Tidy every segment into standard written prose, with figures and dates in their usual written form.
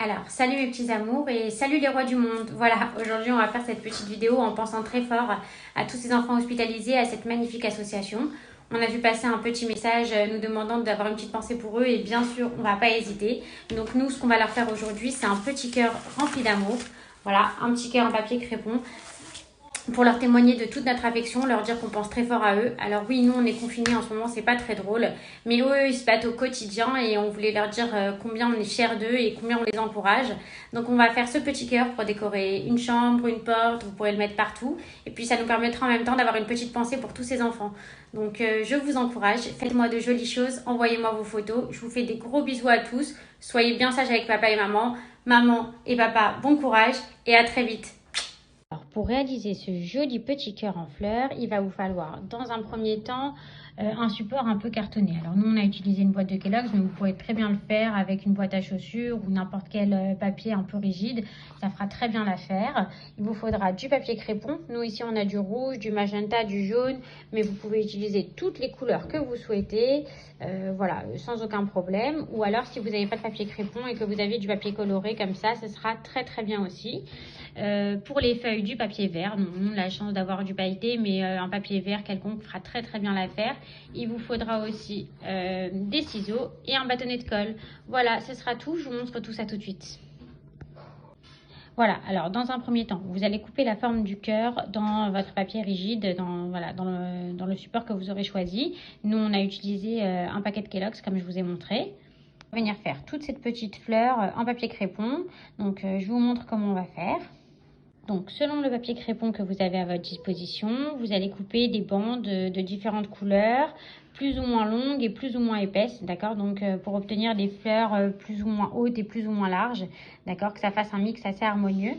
Alors, salut mes petits amours et salut les rois du monde. Voilà, aujourd'hui on va faire cette petite vidéo en pensant très fort à tous ces enfants hospitalisés, à cette magnifique association. On a vu passer un petit message nous demandant d'avoir une petite pensée pour eux et bien sûr on va pas hésiter. Donc nous, ce qu'on va leur faire aujourd'hui, c'est un petit cœur rempli d'amour. Voilà, un petit cœur en papier crépon pour leur témoigner de toute notre affection, leur dire qu'on pense très fort à eux. Alors oui, nous on est confinés en ce moment, c'est pas très drôle, mais eux ils se battent au quotidien et on voulait leur dire combien on est fiers d'eux et combien on les encourage. Donc on va faire ce petit cœur pour décorer une chambre, une porte, vous pourrez le mettre partout et puis ça nous permettra en même temps d'avoir une petite pensée pour tous ces enfants. Donc je vous encourage, faites-moi de jolies choses, envoyez-moi vos photos, je vous fais des gros bisous à tous, soyez bien sages avec papa et maman. Maman et papa, bon courage et à très vite. Alors, pour réaliser ce joli petit cœur en fleurs, il va vous falloir dans un premier temps un support un peu cartonné. Alors nous on a utilisé une boîte de Kellogg's, mais vous pourrez très bien le faire avec une boîte à chaussures ou n'importe quel papier un peu rigide. Ça fera très bien l'affaire. Il vous faudra du papier crépon. Nous ici on a du rouge, du magenta, du jaune, mais vous pouvez utiliser toutes les couleurs que vous souhaitez. Voilà, sans aucun problème. Ou alors si vous n'avez pas de papier crépon et que vous avez du papier coloré comme ça, ce sera très très bien aussi. Pour les feuilles, du papier vert. Nous on a la chance d'avoir du pailleté, mais un papier vert quelconque fera très très bien l'affaire. Il vous faudra aussi des ciseaux et un bâtonnet de colle. Voilà, ce sera tout. Je vous montre tout ça tout de suite. Voilà, alors dans un premier temps, vous allez couper la forme du cœur dans votre papier rigide, dans le support que vous aurez choisi. Nous, on a utilisé un paquet de Kellogg's comme je vous ai montré. On va venir faire toute cette petite fleur en papier crépon. Donc, je vous montre comment on va faire. Donc, selon le papier crépon que vous avez à votre disposition, vous allez couper des bandes de différentes couleurs, plus ou moins longues et plus ou moins épaisses, d'accord? Donc, pour obtenir des fleurs plus ou moins hautes et plus ou moins larges, d'accord? Que ça fasse un mix assez harmonieux.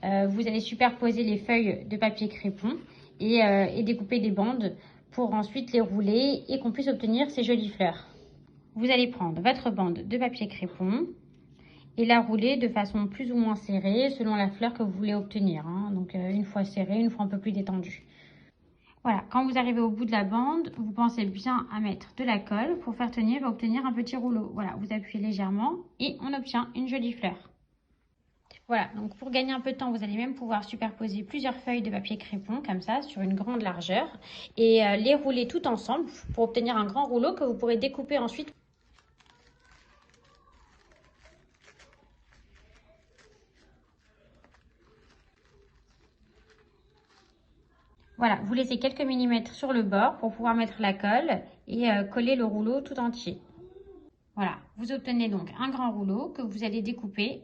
Vous allez superposer les feuilles de papier crépon et découper des bandes pour ensuite les rouler et qu'on puisse obtenir ces jolies fleurs. Vous allez prendre votre bande de papier crépon et la rouler de façon plus ou moins serrée selon la fleur que vous voulez obtenir. Donc une fois serrée, une fois un peu plus détendue. Voilà, quand vous arrivez au bout de la bande, vous pensez bien à mettre de la colle pour faire tenir et obtenir un petit rouleau. Voilà, vous appuyez légèrement et on obtient une jolie fleur. Voilà, donc pour gagner un peu de temps, vous allez même pouvoir superposer plusieurs feuilles de papier crépon comme ça sur une grande largeur et les rouler tout ensemble pour obtenir un grand rouleau que vous pourrez découper ensuite. Voilà, vous laissez quelques millimètres sur le bord pour pouvoir mettre la colle et coller le rouleau tout entier. Voilà, vous obtenez donc un grand rouleau que vous allez découper.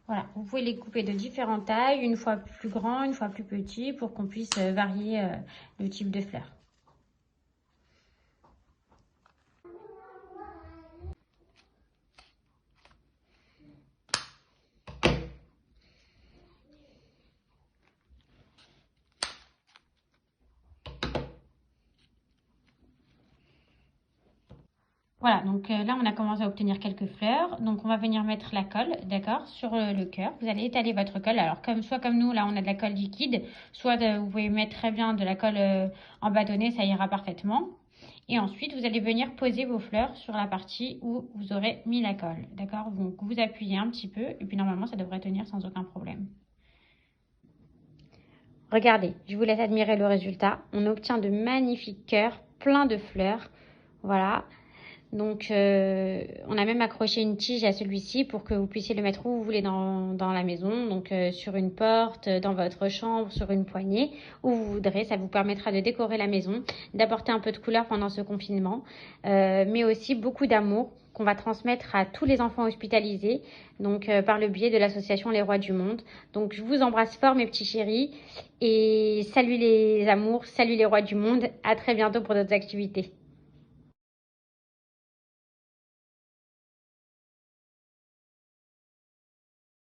Voilà, vous pouvez les couper de différentes tailles, une fois plus grand, une fois plus petit, pour qu'on puisse varier le type de fleurs. Voilà, donc là, on a commencé à obtenir quelques fleurs. Donc, on va venir mettre la colle, d'accord, sur le cœur. Vous allez étaler votre colle. Alors, soit comme nous, là, on a de la colle liquide, soit vous pouvez mettre très bien de la colle en bâtonnet, ça ira parfaitement. Et ensuite, vous allez venir poser vos fleurs sur la partie où vous aurez mis la colle, d'accord? Donc, vous appuyez un petit peu et puis normalement, ça devrait tenir sans aucun problème. Regardez, je vous laisse admirer le résultat. On obtient de magnifiques cœurs, plein de fleurs. Voilà. Donc, on a même accroché une tige à celui-ci pour que vous puissiez le mettre où vous voulez dans la maison. Donc, sur une porte, dans votre chambre, sur une poignée, où vous voudrez. Ça vous permettra de décorer la maison, d'apporter un peu de couleur pendant ce confinement, mais aussi beaucoup d'amour qu'on va transmettre à tous les enfants hospitalisés, donc par le biais de l'association Les Rois du Monde. Donc, je vous embrasse fort, mes petits chéris, et salut les amours, salut les rois du monde. À très bientôt pour d'autres activités.